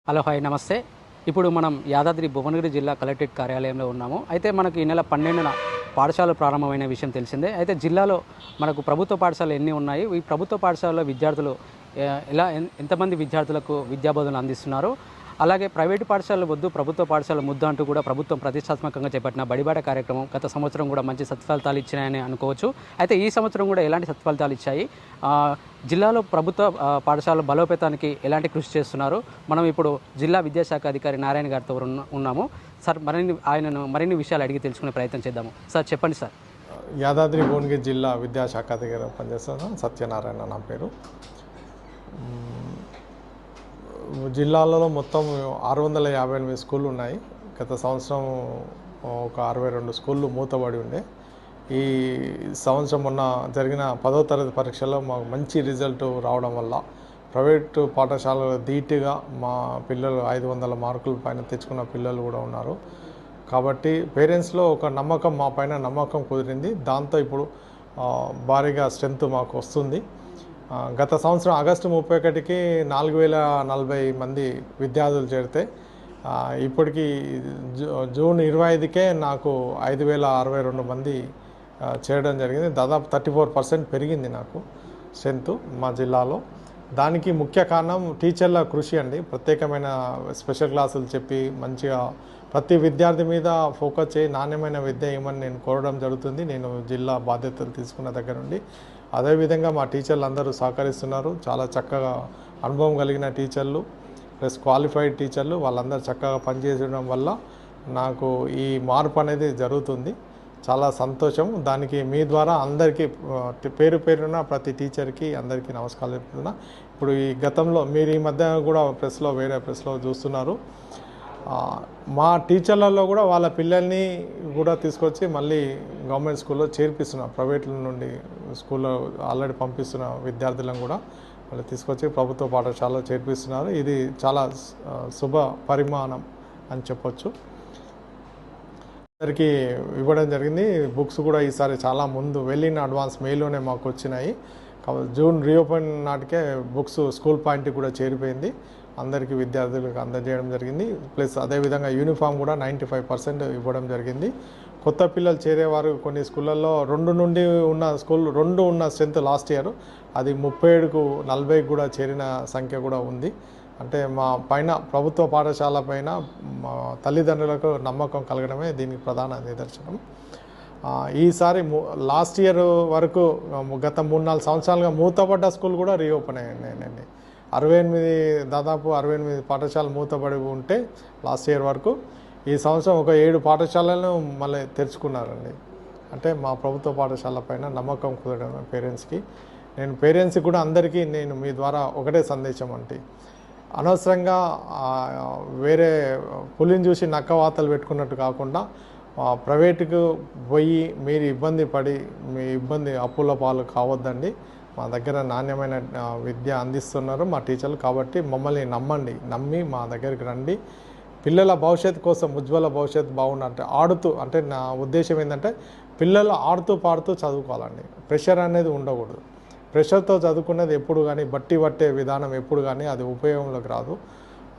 Hello hi నమస్తే. ఇప్పుడు మనం యాదాద్రి భువనగిరి జిల్లా కలెక్టరేట్ కార్యాలయంలో ఉన్నాము. అయితే మనకు ఈ నెల 12న పాఠశాలలు ప్రారంభమైన విషయం తెలిసిందే. అయితే జిల్లాలో మనకు ప్రభుత్వ పాఠశాలలు ఎన్ని ఉన్నాయి, ఈ ప్రభుత్వ పాఠశాలలో విద్యార్థులు ఎంతమంది విద్యార్థులకు విద్యాబోధనలు అందిస్తున్నారు, అలాగే ప్రైవేటు పాఠశాలలు వద్దు ప్రభుత్వ పాఠశాలలు ముద్దు అంటూ కూడా ప్రభుత్వం ప్రతిష్టాత్మకంగా చేపట్టిన బడిబాట కార్యక్రమం గత సంవత్సరం కూడా మంచి సత్ఫలితాలు ఇచ్చినాయని అనుకోవచ్చు. అయితే ఈ సంవత్సరం కూడా ఎలాంటి సత్ఫలితాలు ఇచ్చాయి, జిల్లాలో ప్రభుత్వ పాఠశాలల బలోపేతానికి ఎలాంటి కృషి చేస్తున్నారు, మనం ఇప్పుడు జిల్లా విద్యాశాఖ అధికారి నారాయణ గారితో ఉన్నాము. సార్ మరిన్ని విషయాలు అడిగి తెలుసుకునే ప్రయత్నం చేద్దాము. సార్ చెప్పండి సార్. యాదాద్రి భువనగిరి జిల్లా విద్యాశాఖ దగ్గర పనిచేస్తాను. సత్యనారాయణ నా పేరు. జిల్లాలలో మొత్తం 658 స్కూళ్ళు ఉన్నాయి. గత సంవత్సరం ఒక 62 స్కూళ్ళు మూతబడి ఉండే. ఈ సంవత్సరం మొన్న జరిగిన 10వ తరగతి పరీక్షల్లో మాకు మంచి రిజల్ట్ రావడం వల్ల ప్రైవేటు పాఠశాలలో ధీటుగా మా పిల్లలు 500 మార్కుల పైన తెచ్చుకున్న పిల్లలు కూడా ఉన్నారు. కాబట్టి పేరెంట్స్లో ఒక నమ్మకం, మా పైన నమ్మకం కుదిరింది. దాంతో ఇప్పుడు భారీగా స్ట్రెంత్ మాకు వస్తుంది. గత సంవత్సరం ఆగస్టు 31కి 4040 మంది విద్యార్థులు చేరితే ఇప్పటికి జూన్ 25కే నాకు 5062 మంది చేరడం జరిగింది. దాదాపు 34% పెరిగింది నాకు స్ట్రెంత్ మా జిల్లాలో. దానికి ముఖ్య కారణం టీచర్ల కృషి అండి. ప్రత్యేకమైన స్పెషల్ క్లాసులు చెప్పి మంచిగా ప్రతి విద్యార్థి మీద ఫోకస్ చేయి నాణ్యమైన విద్య ఇవ్వమని నేను కోరడం జరుగుతుంది. నేను జిల్లా బాధ్యతలు తీసుకున్న దగ్గర నుండి అదేవిధంగా మా టీచర్లు అందరూ సహకరిస్తున్నారు. చాలా చక్కగా అనుభవం కలిగిన టీచర్లు ప్లస్ క్వాలిఫైడ్ టీచర్లు వాళ్ళందరూ చక్కగా పనిచేయడం వల్ల నాకు ఈ మార్పు అనేది జరుగుతుంది. చాలా సంతోషం. దానికి మీ ద్వారా అందరికీ పేరున ప్రతి టీచర్కి అందరికీ నమస్కారాలు చెప్తున్నా. ఇప్పుడు ఈ గతంలో మీరు ఈ మధ్య కూడా వేరే ప్రెస్లో చూస్తున్నారు. మా టీచర్లలో కూడా వాళ్ళ పిల్లల్ని కూడా తీసుకొచ్చి మళ్ళీ గవర్నమెంట్ స్కూల్లో చేర్పిస్తున్నారు. ప్రైవేట్ల నుండి స్కూల్లో ఆల్రెడీ పంపిస్తున్న విద్యార్థులను కూడా వాళ్ళు తీసుకొచ్చి ప్రభుత్వ పాఠశాలలో చేర్పిస్తున్నారు. ఇది చాలా శుభ పరిమాణం అని చెప్పొచ్చు. అందరికీ ఇవ్వడం జరిగింది. బుక్స్ కూడా ఈసారి చాలా ముందు వెళ్ళిన అడ్వాన్స్ మెయిల్లోనే మాకు వచ్చినాయి. కాబట్టి జూన్ రీఓపెన్ నాటికే బుక్స్ స్కూల్ పాయింట్కి కూడా చేరిపోయింది. అందరికీ విద్యార్థులకు అందజేయడం జరిగింది. ప్లస్ అదేవిధంగా యూనిఫామ్ కూడా 95% ఇవ్వడం జరిగింది. కొత్త పిల్లలు చేరేవారు కొన్ని స్కూళ్ళల్లో 2 ఉన్న స్ట్రెంత్ లాస్ట్ ఇయర్ అది 37కు 40కి కూడా చేరిన సంఖ్య కూడా ఉంది. అంటే మా పైన ప్రభుత్వ పాఠశాల పైన మా తల్లిదండ్రులకు నమ్మకం కలగడమే దీనికి ప్రధాన నిదర్శనం. ఈసారి లాస్ట్ ఇయర్ వరకు గత 3-4 సంవత్సరాలుగా మూతపడ్డ స్కూల్ కూడా రీఓపెన్ అయ్యాయండి. దాదాపు 68 పాఠశాలలు మూతపడి ఉంటే లాస్ట్ ఇయర్ వరకు ఈ సంవత్సరం ఒక 7 పాఠశాలలను మళ్ళీ తెరుచుకున్నారండి. అంటే మా ప్రభుత్వ పాఠశాల పైన నమ్మకం కుదరడం పేరెంట్స్కి. నేను పేరెంట్స్కి కూడా అందరికీ నేను మీ ద్వారా ఒకటే సందేశం అంటే, అనవసరంగా వేరే పులిని చూసి నక్క వాతలు పెట్టుకున్నట్టు కాకుండా ప్రైవేటుకు పోయి మీరు ఇబ్బంది పడి మీ అప్పుల పాలు కావద్దండి. మా దగ్గర నాణ్యమైన విద్య అందిస్తున్నారు మా టీచర్లు. కాబట్టి మమ్మల్ని నమ్మి మా దగ్గరికి రండి. పిల్లల భవిష్యత్తు కోసం ఉజ్వల భవిష్యత్తు బాగుండాలంటే అంటే నా ఉద్దేశం ఏంటంటే పిల్లలు ఆడుతూ పాడుతూ చదువుకోవాలండి. ప్రెషర్ అనేది ఉండకూడదు. ప్రెషర్తో చదువుకునేది ఎప్పుడు కానీ బట్టి పట్టే విధానం ఎప్పుడు కానీ అది ఉపయోగంలోకి రాదు.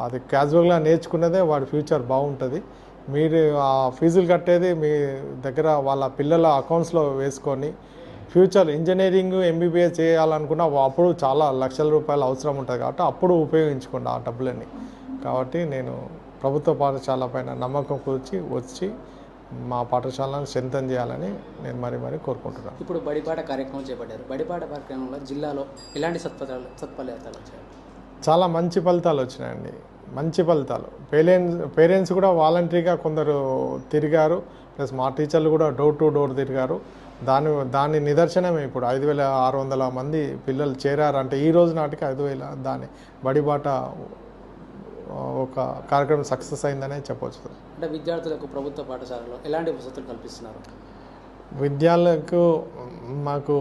అది క్యాజువల్గా నేర్చుకున్నదే వాడి ఫ్యూచర్ బాగుంటుంది. మీరు ఆ ఫీజులు కట్టేది మీ దగ్గర వాళ్ళ పిల్లల అకౌంట్స్లో వేసుకొని ఫ్యూచర్ ఇంజనీరింగ్ MBBS చేయాలనుకున్నా అప్పుడు చాలా లక్షల రూపాయలు అవసరం ఉంటుంది. కాబట్టి అప్పుడు ఉపయోగించుకోండి ఆ డబ్బులని. కాబట్టి నేను ప్రభుత్వ పాఠశాల పైన నమ్మకం వచ్చి మా పాఠశాలను స్ట్రెంథెన్ చేయాలని నేను మరీ కోరుకుంటున్నాను. ఇప్పుడు బడిపాట కార్యక్రమం చేపట్టారు. బడిపాట కార్యక్రమంలో జిల్లాలో ఎలాంటి సత్ఫలితాలు వచ్చాయి? చాలా మంచి ఫలితాలు వచ్చినాయండి. మంచి ఫలితాలు. పేరెంట్స్ కూడా వాలంటరీగా కొందరు తిరిగారు. ప్లస్ మా టీచర్లు కూడా డోర్ టు డోర్ తిరిగారు. దాని నిదర్శనమే ఇప్పుడు 5600 మంది పిల్లలు చేరారంటే ఈ రోజు నాటికి 5000 దాని బడిబాట ఒక కార్యక్రమం సక్సెస్ అయిందనే చెప్పవచ్చు. అంటే విద్యార్థులకు ప్రభుత్వ పాఠశాలలో ఎలాంటి వసతులు కల్పిస్తున్నారు? విద్యార్థులకు మాకు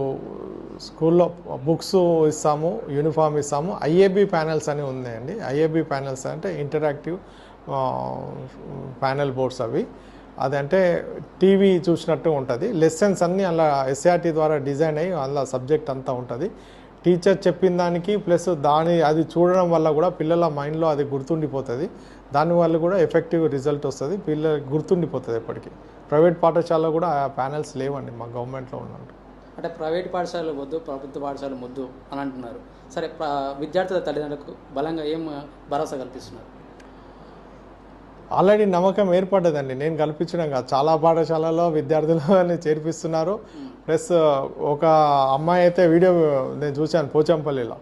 స్కూల్లో బుక్స్ ఇస్తాము, యూనిఫామ్ ఇస్తాము. IAB ప్యానెల్స్ అని ఉన్నాయండి. IAB ప్యానెల్స్ అంటే ఇంటరాక్టివ్ ప్యానెల్ బోర్డ్స్. అదంటే టీవీ చూసినట్టు ఉంటుంది. లెసన్స్ అన్నీ అలా SRT ద్వారా డిజైన్ అయ్యి అలా సబ్జెక్ట్ అంతా ఉంటుంది. టీచర్ చెప్పిన దానికి ప్లస్ అది చూడడం వల్ల కూడా పిల్లల మైండ్లో అది గుర్తుండిపోతుంది. దానివల్ల కూడా ఎఫెక్టివ్ రిజల్ట్ వస్తుంది, పిల్లలకి గుర్తుండిపోతుంది ఎప్పటికీ. ప్రైవేట్ పాఠశాలలో కూడా ఆ ప్యానెల్స్ లేవండి మా గవర్నమెంట్లో ఉన్నట్టు. అంటే ప్రైవేట్ పాఠశాలలు వద్దు, ప్రభుత్వ పాఠశాలలు వద్దు అని అంటున్నారు. సరే, విద్యార్థుల తల్లిదండ్రులకు బలంగా ఏం భరోసా కల్పిస్తున్నారు? ఆల్రెడీ నమ్మకం ఏర్పడ్డదండి. నేను కల్పించడం కాదు, చాలా పాఠశాలలో విద్యార్థులని చేర్పిస్తున్నారు. ప్లస్ ఒక అమ్మాయి అయితే వీడియో నేను చూశాను పోచంపల్లిలో,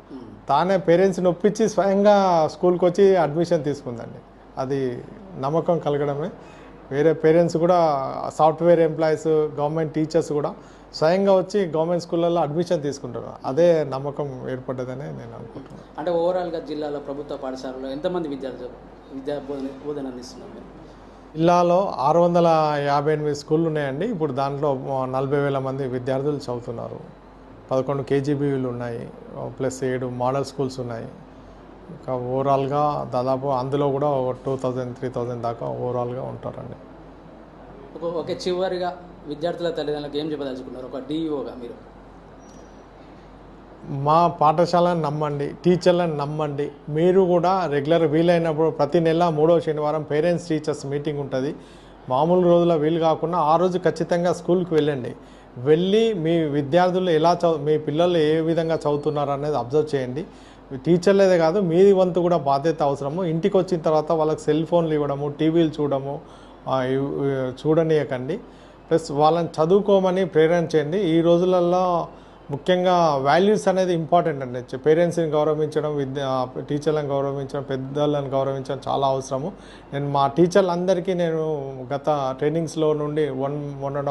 తానే పేరెంట్స్ని ఒప్పించి స్వయంగా స్కూల్కి వచ్చి అడ్మిషన్ తీసుకుందండి. అది నమ్మకం కలగడమే. వేరే పేరెంట్స్ కూడా, సాఫ్ట్వేర్ ఎంప్లాయీస్, గవర్నమెంట్ టీచర్స్ కూడా స్వయంగా వచ్చి గవర్నమెంట్ స్కూళ్ళల్లో అడ్మిషన్ తీసుకుంటారు. అదే నమ్మకం ఏర్పడ్డదని నేను అనుకుంటున్నాను. అంటే ఓవరాల్గా జిల్లాలో ప్రభుత్వ పాఠశాలలో ఎంతమంది విద్యా బోధన అందిస్తున్నారు మీరు? జిల్లాలో 658 స్కూళ్ళు ఉన్నాయండి. ఇప్పుడు దాంట్లో 40,000 మంది విద్యార్థులు చదువుతున్నారు. 11 కేజీబీవీలు ఉన్నాయి, ప్లస్ 7 మోడల్ స్కూల్స్ ఉన్నాయి. ఇంకా ఓవరాల్గా దాదాపు అందులో కూడా 2,000-3,000 దాకా ఓవరాల్గా ఉంటారండి. ఓకే, చివరిగా విద్యార్థుల తల్లిదండ్రులకు ఏం చెప్పదలుచుకున్నారు ఒక డిఈఓగా మీరు? మా పాఠశాలను నమ్మండి, టీచర్లను నమ్మండి. మీరు కూడా రెగ్యులర్ వీలైనప్పుడు ప్రతి నెల 3వ శనివారం పేరెంట్స్ టీచర్స్ మీటింగ్ ఉంటుంది. మామూలు రోజుల వీలు కాకుండా ఆ రోజు ఖచ్చితంగా స్కూల్కి వెళ్ళండి. వెళ్ళి మీ విద్యార్థులు మీ పిల్లలు ఏ విధంగా చదువుతున్నారు అనేది అబ్జర్వ్ చేయండి. టీచర్లేదే కాదు, మీ వంతు కూడా బాధ్యత అవసరము. ఇంటికి వచ్చిన తర్వాత వాళ్ళకి సెల్ ఫోన్లు ఇవ్వడము, టీవీలు చూడనీయకండి. ప్లస్ వాళ్ళని చదువుకోమని ప్రేరణ చేయండి. ఈ రోజులలో ముఖ్యంగా వాల్యూస్ అనేది ఇంపార్టెంట్ అండి. పేరెంట్స్ని గౌరవించడం, టీచర్లను గౌరవించడం, పెద్దలను గౌరవించడం చాలా అవసరము. నేను మా టీచర్లందరికీ నేను గత ట్రైనింగ్స్లో నుండి 1.5